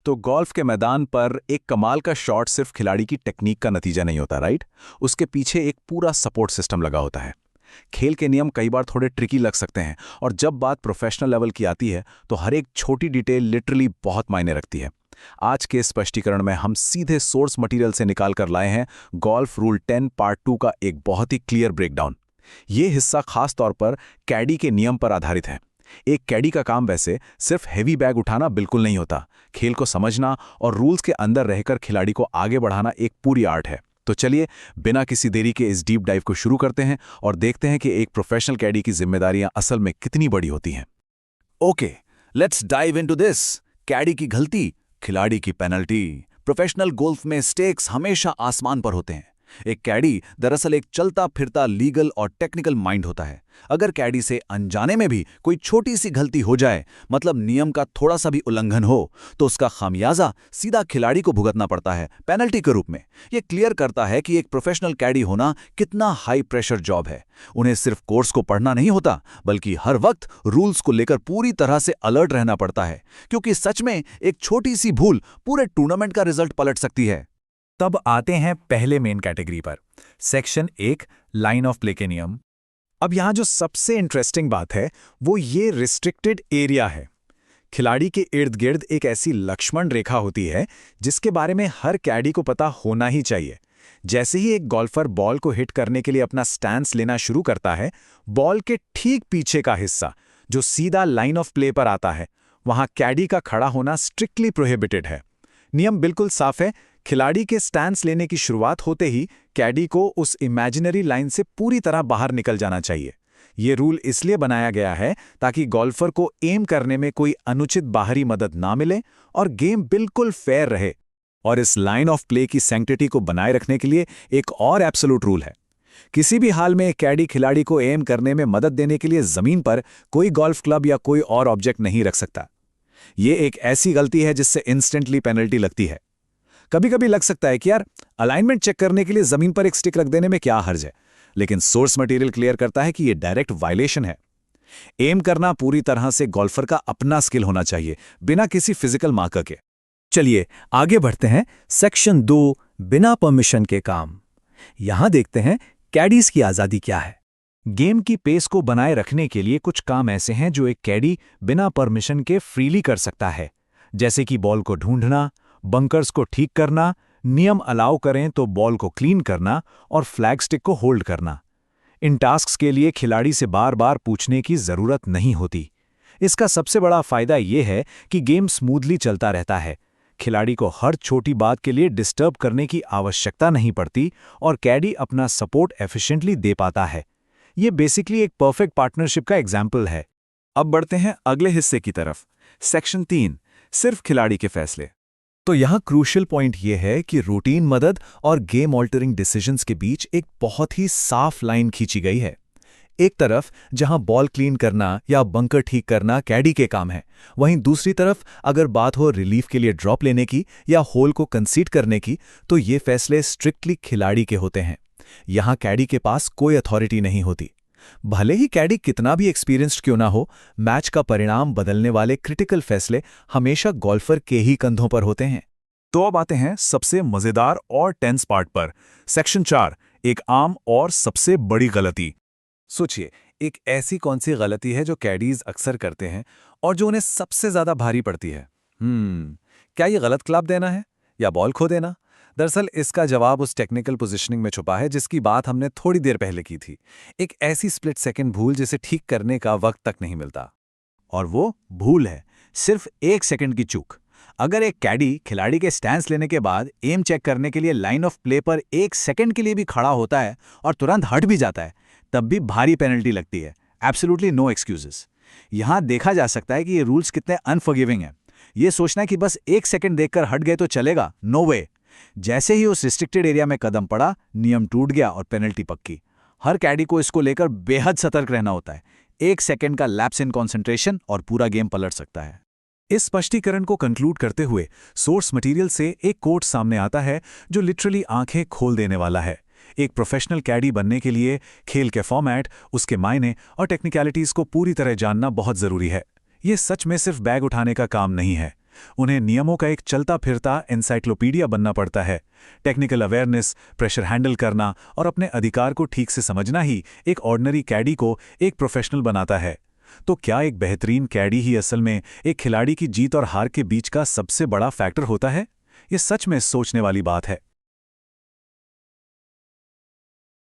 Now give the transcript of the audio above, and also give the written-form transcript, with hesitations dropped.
तो गोल्फ के मैदान पर एक कमाल का शॉट सिर्फ खिलाड़ी की टेक्निक का नतीजा नहीं होता, राइट? उसके पीछे एक पूरा सपोर्ट सिस्टम लगा होता है। खेल के नियम कई बार थोड़े ट्रिकी लग सकते हैं, और जब बात प्रोफेशनल लेवल की आती है तो हर एक छोटी डिटेल लिटरली बहुत मायने रखती है। आज के स्पष्टीकरण में हम सीधे सोर्स मटेरियल से निकाल कर लाए हैं गोल्फ रूल 10 पार्ट 2 का एक बहुत ही क्लियर ब्रेकडाउन। ये हिस्सा खास तौर पर कैडी के नियम पर आधारित है। एक कैडी का काम वैसे सिर्फ हेवी बैग उठाना बिल्कुल नहीं होता। खेल को समझना और रूल्स के अंदर रहकर खिलाड़ी को आगे बढ़ाना एक पूरी आर्ट है। तो चलिए बिना किसी देरी के इस डीप डाइव को शुरू करते हैं और देखते हैं कि एक प्रोफेशनल कैडी की जिम्मेदारियां असल में कितनी बड़ी होती हैं। Okay, let's dive into this. Caddie की गलती, खिलाड़ी की पेनल्टी। प्रोफेशनल गोल्फ में स्टेक्स हमेशा आसमान पर होते हैं। एक कैडी दरअसल एक चलता फिरता लीगल और टेक्निकल माइंड होता है। अगर कैडी से अनजाने में भी कोई छोटी सी गलती हो जाए, मतलब नियम का थोड़ा सा भी उल्लंघन हो, तो उसका खामियाजा सीधा खिलाड़ी को भुगतना पड़ता है पेनल्टी के रूप में। यह क्लियर करता है कि एक प्रोफेशनल कैडी होना कितना हाई प्रेशर जॉब है। उन्हें सिर्फ कोर्स को पढ़ना नहीं होता, बल्कि हर वक्त रूल्स को लेकर पूरी तरह से अलर्ट रहना पड़ता है, क्योंकि सच में एक छोटी सी भूल पूरे टूर्नामेंट का रिजल्ट पलट सकती है। तब आते हैं पहले मेन कैटेगरी पर, सेक्शन 1, लाइन ऑफ प्ले के नियम। अब यहाँ जो सबसे इंटरेस्टिंग बात है वो ये रिस्ट्रिक्टेड एरिया है। खिलाड़ी के इर्द गिर्द एक ऐसी लक्ष्मण रेखा होती है जिसके बारे में हर कैडी को पता होना ही चाहिए। जैसे ही एक गोल्फर बॉल को हिट करने के लिए अपना स्टैंस लेना शुरू करता है, बॉल के ठीक पीछे का हिस्सा जो सीधा लाइन ऑफ प्ले पर आता है, वहां कैडी का खड़ा होना स्ट्रिक्टली प्रोहिबिटेड है। नियम बिल्कुल साफ है। खिलाड़ी के स्टैंस लेने की शुरुआत होते ही कैडी को उस इमेजिनरी लाइन से पूरी तरह बाहर निकल जाना चाहिए। ये रूल इसलिए बनाया गया है ताकि गोल्फर को एम करने में कोई अनुचित बाहरी मदद ना मिले और गेम बिल्कुल फेयर रहे। और इस लाइन ऑफ प्ले की सैंक्टिटी को बनाए रखने के लिए एक और एब्सोल्यूट रूल है। किसी भी हाल में कैडी खिलाड़ी को एम करने में मदद देने के लिए जमीन पर कोई गोल्फ क्लब या कोई और ऑब्जेक्ट नहीं रख सकता। ये एक ऐसी गलती है जिससे इंस्टेंटली पेनल्टी लगती है। कभी कभी लग सकता है कि यार, अलाइनमेंट चेक करने के लिए जमीन पर एक स्टिक रख देने में क्या हर्ज है, लेकिन सोर्स मटेरियल क्लियर करता है कि यह डायरेक्ट वायलेशन है। एम करना पूरी तरह से गोल्फर का अपना स्किल होना चाहिए, बिना किसी फिजिकल मार्कर के। चलिए आगे बढ़ते हैं। सेक्शन 2, बिना परमिशन के काम। यहां देखते हैं कैडीज की आजादी क्या है। गेम की पेस को बनाए रखने के लिए कुछ काम ऐसे हैं जो एक कैडी बिना परमिशन के फ्रीली कर सकता है, जैसे कि बॉल को ढूंढना, बंकर्स को ठीक करना, नियम अलाउ करें तो बॉल को क्लीन करना और फ्लैग स्टिक को होल्ड करना। इन टास्क्स के लिए खिलाड़ी से बार बार पूछने की जरूरत नहीं होती। इसका सबसे बड़ा फायदा यह है कि गेम स्मूथली चलता रहता है। खिलाड़ी को हर छोटी बात के लिए डिस्टर्ब करने की आवश्यकता नहीं पड़ती और कैडी अपना सपोर्ट एफिशिएंटली दे पाता है। ये बेसिकली एक परफेक्ट पार्टनरशिप का एग्जाम्पल है। अब बढ़ते हैं अगले हिस्से की तरफ। सेक्शन 3, सिर्फ खिलाड़ी के फैसले। तो यहाँ क्रूशियल पॉइंट यह है कि रूटीन मदद और गेम ऑल्टरिंग डिसीजंस के बीच एक बहुत ही साफ लाइन खींची गई है। एक तरफ जहां बॉल क्लीन करना या बंकर ठीक करना कैडी के काम है, वहीं दूसरी तरफ अगर बात हो रिलीफ के लिए ड्रॉप लेने की या होल को कंसीड करने की, तो ये फैसले स्ट्रिक्टली खिलाड़ी के होते हैं। यहां कैडी के पास कोई अथॉरिटी नहीं होती। भले ही कैडी कितना भी एक्सपीरियंस्ड क्यों ना हो, मैच का परिणाम बदलने वाले क्रिटिकल फैसले हमेशा गोल्फर के ही कंधों पर होते हैं। तो अब आते हैं सबसे मजेदार और टेंस पार्ट पर। सेक्शन 4, एक आम और सबसे बड़ी गलती। सोचिए, एक ऐसी कौन सी गलती है जो कैडीज अक्सर करते हैं और जो उन्हें सबसे ज्यादा भारी पड़ती है? क्या ये गलत क्लब देना है या बॉल खो देना? दरअसल इसका जवाब उस टेक्निकल पोजीशनिंग में छुपा है जिसकी बात हमने थोड़ी देर पहले की थी। एक ऐसी स्प्लिट सेकंड भूल जिसे ठीक करने का वक्त तक नहीं मिलता। और वो भूल है सिर्फ 1 सेकंड की चूक। अगर एक कैडी खिलाड़ी के स्टैंस लेने के बाद एम चेक करने के लिए लाइन ऑफ प्ले पर 1 सेकंड के लिए भी खड़ा होता है और तुरंत हट भी जाता है, तब भी भारी पेनल्टी लगती है। Absolutely no excuses. यहां देखा जा सकता है कि ये रूल्स कितने अनफॉरगिविंग हैं। ये सोचना कि बस 1 सेकंड देखकर हट गए तो चलेगा, नो वे। जैसे ही उस रिस्ट्रिक्टेड एरिया में कदम पड़ा, नियम टूट गया और पेनल्टी पक्की। हर कैडी को इसको लेकर बेहद सतर्क रहना होता है। 1 सेकंड का लैप्स इन कॉन्सेंट्रेशन और पूरा गेम पलट सकता है। इस स्पष्टीकरण को कंक्लूड करते हुए सोर्स मटेरियल से एक कोट सामने आता है जो लिटरली आंखें खोल देने वाला है। एक प्रोफेशनल कैडी बनने के लिए खेल के फॉर्मेट, उसके मायने और टेक्निकलिटीज को पूरी तरह जानना बहुत जरूरी है। ये सच में सिर्फ बैग उठाने का काम नहीं है, उन्हें नियमों का एक चलता फिरता एनसाइक्लोपीडिया बनना पड़ता है। टेक्निकल अवेयरनेस, प्रेशर हैंडल करना और अपने अधिकार को ठीक से समझना ही एक ऑर्डिनरी कैडी को एक प्रोफेशनल बनाता है। तो क्या एक बेहतरीन कैडी ही असल में एक खिलाड़ी की जीत और हार के बीच का सबसे बड़ा फैक्टर होता है? ये सच में सोचने वाली बात है।